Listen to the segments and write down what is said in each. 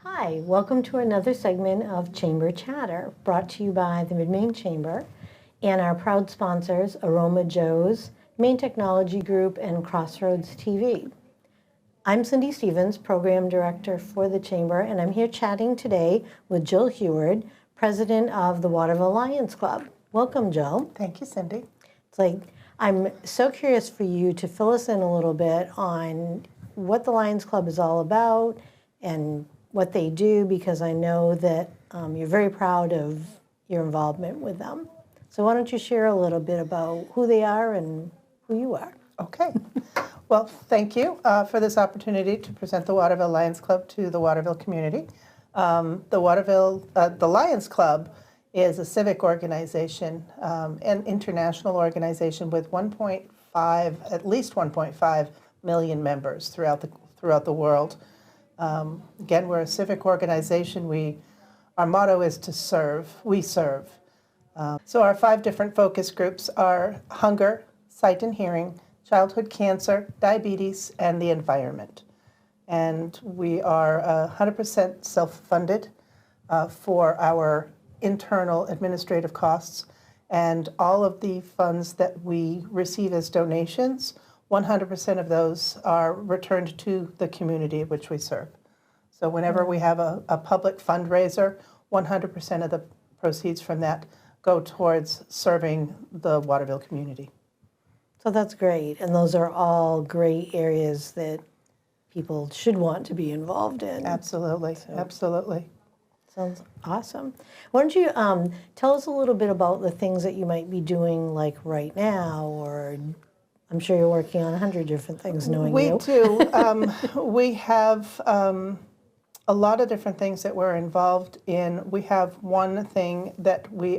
Hi, welcome to another segment of Chamber Chatter, brought to you by the Mid-Maine Chamber and our proud sponsors, Aroma Joe's, Maine Technology Group, and Crossroads TV. I'm Cindy Stevens, Program Director for the Chamber, and I'm here chatting today with Jill Huard, President of the Waterville Lions Club. Welcome, Jill. Thank you, Cindy. I'm so curious for you to fill us in a little bit on what the Lions Club is all about and what they do, because I know that you're very proud of your involvement with them. So why don't you share a little bit about who they are and who you are? Okay. Well, thank you for this opportunity to present the Waterville Lions Club to the Waterville community. The Lions Club is a civic organization, an international organization with at least 1.5 million members throughout the world. Again, we're a civic organization. Our motto is to serve. We serve. So our 5 different focus groups are hunger, sight and hearing, childhood cancer, diabetes, and the environment. And we are 100% self-funded for our internal administrative costs, and all of the funds that we receive as donations, 100% of those are returned to the community which we serve. So whenever we have a public fundraiser, 100% of the proceeds from that go towards serving the Waterville community. So that's great, and those are all great areas that people should want to be involved in. Absolutely, absolutely. Sounds awesome. Why don't you tell us a little bit about the things that you might be doing like right now, or I'm sure you're working on 100 different things knowing you. We do. We have a lot of different things that we're involved in. We have one thing that we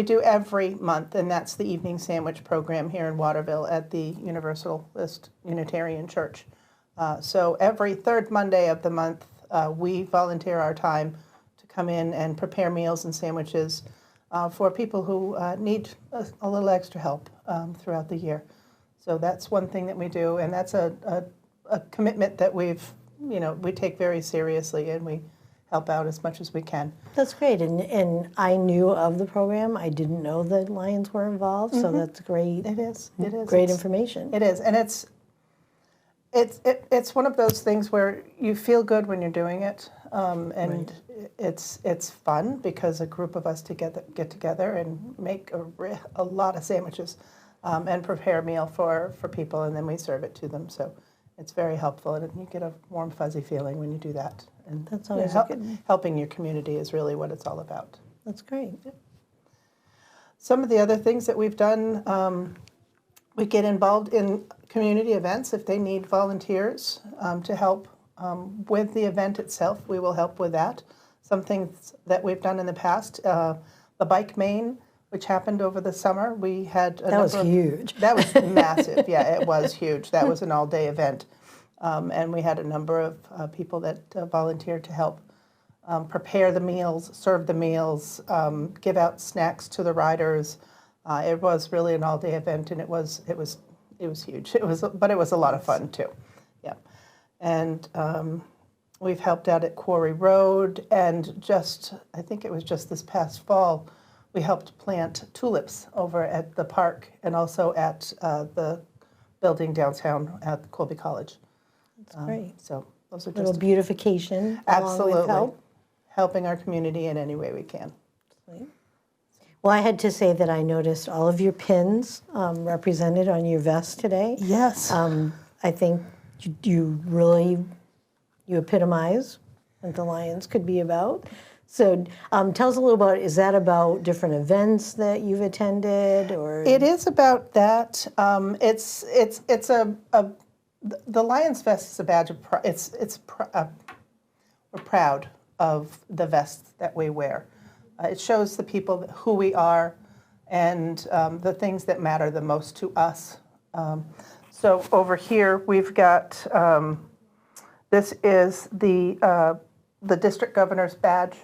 do every month, and that's the evening sandwich program here in Waterville at the Universalist Unitarian Church. So every third Monday of the month, we volunteer our time to come in and prepare meals and sandwiches for people who need a little extra help throughout the year. So that's one thing that we do, and that's a commitment that we take very seriously, and we help out as much as we can. That's great, and I knew of the program. I didn't know that Lions were involved, so that's great. It is. It is. Great information. It is, and it's one of those things where you feel good when you're doing it, and it's fun because a group of us get together and make a lot of sandwiches and prepare a meal for people, and then we serve it to them. So it's very helpful, and you get a warm, fuzzy feeling when you do that. And that's always good. Helping your community is really what it's all about. That's great. Yeah. Some of the other things that we've done, we get involved in community events. If they need volunteers to help with the event itself, we will help with that. Some things that we've done in the past, the Bike Maine, which happened over the summer, we had that was huge. That was massive. Yeah, it was huge. That was an all-day event. And we had a number of people that volunteered to help prepare the meals, serve the meals, give out snacks to the riders. It was really an all-day event, and it was huge. But it was a lot of fun too. Yeah, and we've helped out at Quarry Road, and I think it was just this past fall, we helped plant tulips over at the park and also at the building downtown at Colby College. That's great. So those are just a little beautification. Absolutely, helping our community in any way we can. Well, I had to say that I noticed all of your pins represented on your vest today. Yes. I think you epitomize what the Lions could be about. So tell us a little about, is that about different events that you've attended, or? It is about that. The Lions vest is a badge of pride. We're proud of the vest that we wear. It shows the people who we are and the things that matter the most to us. So over here we've got, this is the district governor's badge.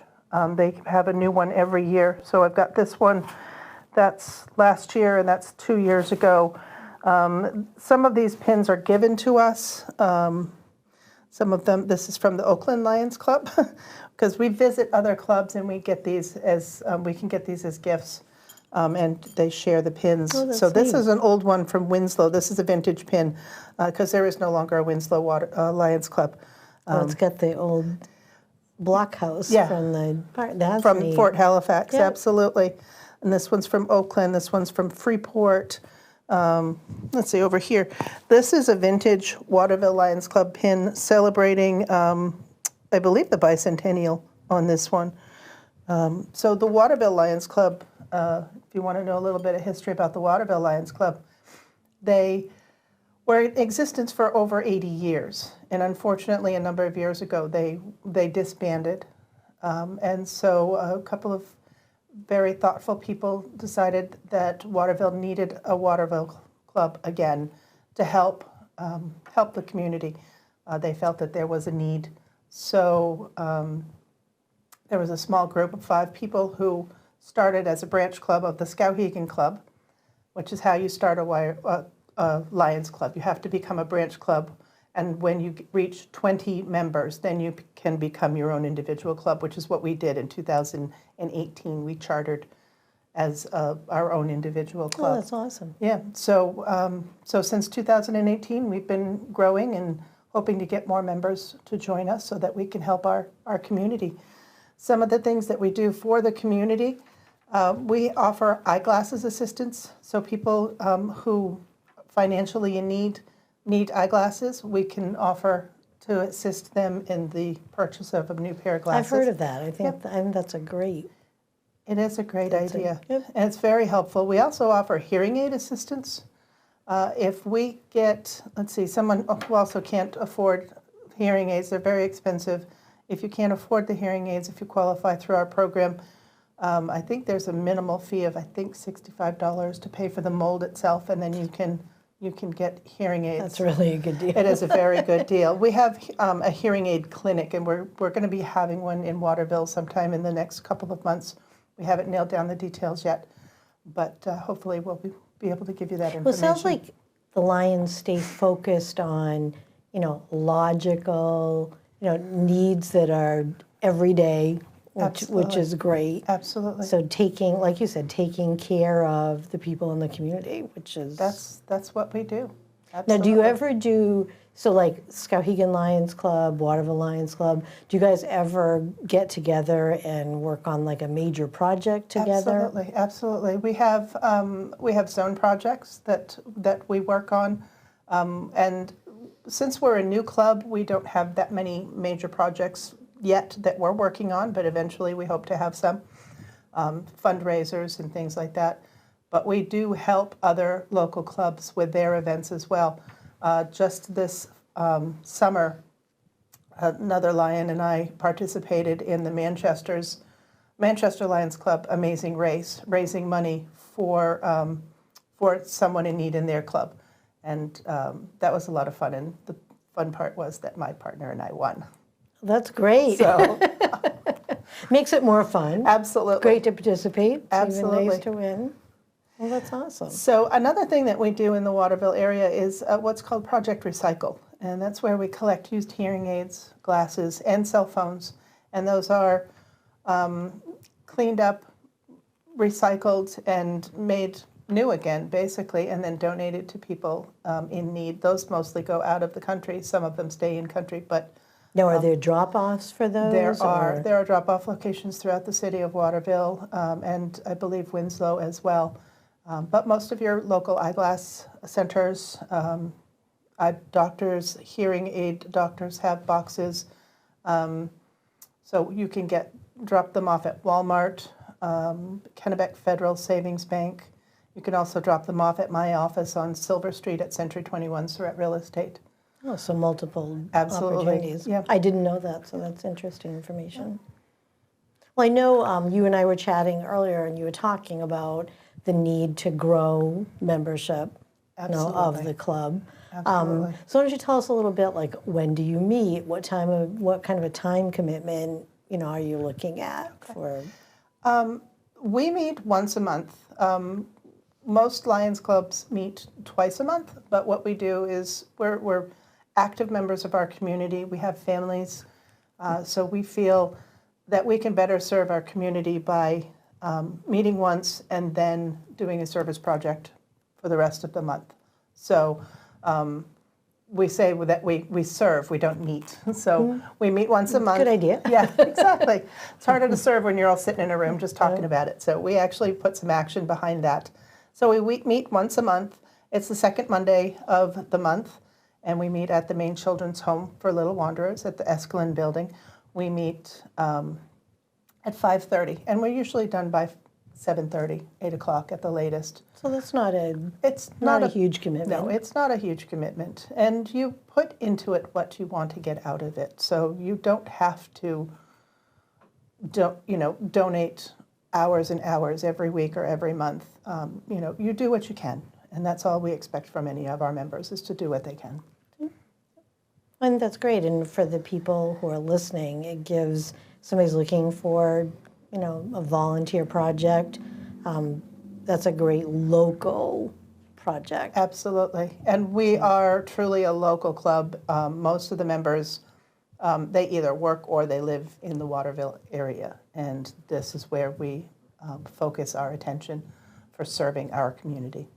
They have a new one every year. So I've got this one, that's last year, and that's 2 years ago. Some of these pins are given to us. Some of them, this is from the Oakland Lions Club, because we visit other clubs and we get these as, we can get these as gifts, and they share the pins. Oh, that's so this neat. is an old one from Winslow. This is a vintage pin, because there is no longer a Winslow Lions Club. Oh, it's got the old blockhouse Yeah. from the park. That's From neat. Fort Halifax, Yeah. absolutely. And this one's from Oakland, this one's from Freeport. Let's see, over here. This is a vintage Waterville Lions Club pin celebrating, I believe, the bicentennial on this one. So the Waterville Lions Club, if you want to know a little bit of history about the Waterville Lions Club, they were in existence for over 80 years. And unfortunately, a number of years ago, they disbanded. And so a couple of very thoughtful people decided that Waterville needed a Waterville Club again to help help the community. They felt that there was a need. So there was a small group of 5 people who started as a branch club of the Skowhegan Club, which is how you start a Lions Club. You have to become a branch club, and when you reach 20 members, then you can become your own individual club, which is what we did in 2018. We chartered as our own individual Oh, club. that's awesome. Yeah, so since 2018, we've been growing and hoping to get more members to join us so that we can help our community. Some of the things that we do for the community, we offer eyeglasses assistance. So people who financially in need eyeglasses, we can offer to assist them in the purchase of a new pair of glasses. I've heard of that. I think that's a great. It is a great idea, yep. and it's very helpful. We also offer hearing aid assistance. If we get, let's see, someone who also can't afford hearing aids, they're very expensive. If you can't afford the hearing aids, if you qualify through our program, I think there's a minimal fee of, I think, $65 to pay for the mold itself, and then you can get hearing aids. That's really a good deal. It is a very good deal. We have a hearing aid clinic, and we're going to be having one in Waterville sometime in the next couple of months. We haven't nailed down the details yet, but hopefully we'll be able to give you that information. Well, it sounds like the Lions stay focused on, logical, needs that are everyday, which is great. Absolutely. So taking, like you said, taking care of the people in the community, which is... That's what we do. Now, do you ever do, so like Skowhegan Lions Club, Waterville Lions Club, do you guys ever get together and work on like a major project together? Absolutely. We have zone projects that we work on, and since we're a new club, we don't have that many major projects yet that we're working on, but eventually we hope to have some fundraisers and things like that. But we do help other local clubs with their events as well. Just this summer, another Lion and I participated in the Manchester Lions Club Amazing Race, raising money for someone in need in their club. And that was a lot of fun. And the fun part was that my partner and I won. That's great. So makes it more fun. absolutely. Great to participate. It's Absolutely. even nice to win. Well, that's awesome. So another thing that we do in the Waterville area is what's called Project Recycle. And that's where we collect used hearing aids, glasses, and cell phones. And those are cleaned up, recycled, and made new again, basically, and then donated to people in need. Those mostly go out of the country. Some of them stay in country, but Now, are there drop-offs for those? there are drop-off locations throughout the city of Waterville, and I believe Winslow as well. But most of your local eyeglass centers, eye doctors, hearing aid doctors have boxes. So you can drop them off at Walmart, Kennebec Federal Savings Bank. You can also drop them off at my office on Silver Street at Century 21 Surratt Real Estate. Oh, so multiple Absolutely. opportunities. Yeah. I didn't know that, so that's interesting information. Well, I know you and I were chatting earlier, and you were talking about the need to grow membership of Absolutely. the club. Absolutely. So why don't you tell us a little bit, like, when do you meet? What kind of a time commitment, are you looking at for? We meet once a month. Most Lions clubs meet twice a month, but what we do is we're active members of our community. We have families, so we feel that we can better serve our community by meeting once and then doing a service project for the rest of the month. So we say that we serve, we don't meet. So we meet once a month. Good idea. Yeah, exactly. It's harder to serve when you're all sitting in a room just talking about it. So we actually put some action behind that. So we meet once a month. It's the second Monday of the month, and we meet at the Maine Children's Home for Little Wanderers at the Escalin building. We meet at 5:30, and we're usually done by 7:30, 8 o'clock at the latest. So that's not It's a huge commitment. No, it's not a huge commitment. And you put into it what you want to get out of it. So you don't have to donate hours and hours every week or every month. You do what you can. And that's all we expect from any of our members, is to do what they can. And that's great. And for the people who are listening, it gives somebody's looking for, a volunteer project. That's a great local project. Absolutely. And we are truly a local club. Most of the members, they either work or they live in the Waterville area. And this is where we focus our attention for serving our community.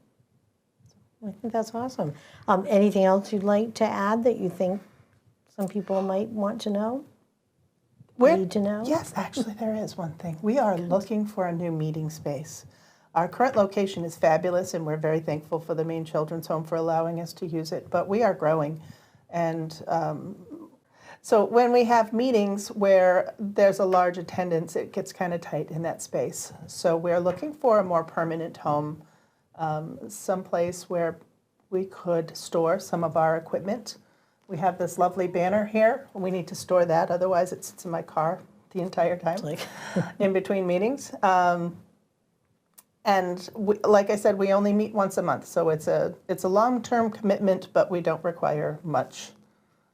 I think that's awesome. Anything else you'd like to add that you think some people might want to know? Need to know? Yes, actually there is one thing. We are looking for a new meeting space. Our current location is fabulous, and we're very thankful for the Maine Children's Home for allowing us to use it, but we are growing. And so when we have meetings where there's a large attendance, it gets kind of tight in that space. So we're looking for a more permanent home, someplace where we could store some of our equipment. We have this lovely banner here. We need to store that, otherwise it sits in my car the entire time in between meetings. And like I said, we only meet once a month, so it's a long-term commitment, but we don't require much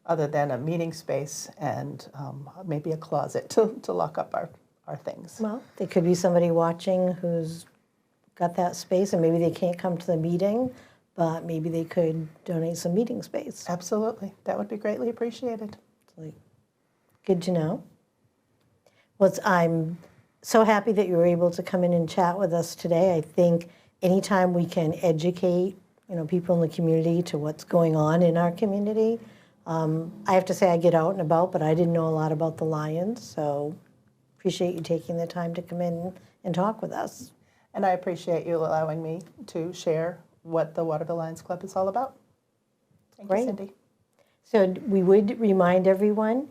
other than a meeting space and maybe a closet to lock up our things. Well, there could be somebody watching who's got that space, and maybe they can't come to the meeting, but maybe they could donate some meeting space. Absolutely. That would be greatly appreciated. Good to know. Well, I'm so happy that you were able to come in and chat with us today. I think anytime we can educate, people in the community to what's going on in our community. I have to say I get out and about, but I didn't know a lot about the Lions, so appreciate you taking the time to come in and talk with us. And I appreciate you allowing me to share what the Waterville Lions Club is all about. Thank you, Cindy. So we would remind everyone,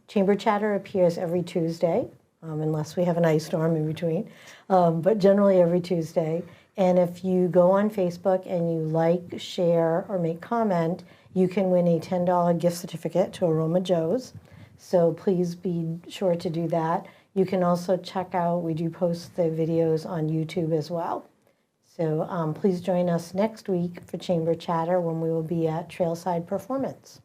Chamber Chatter appears every Tuesday, unless we have an ice storm in between, but generally every Tuesday. And if you go on Facebook and you like, share, or make comment, you can win a $10 gift certificate to Aroma Joe's. So please be sure to do that. You can also check out, we do post the videos on YouTube as well. So please join us next week for Chamber Chatter when we will be at Trailside Performance.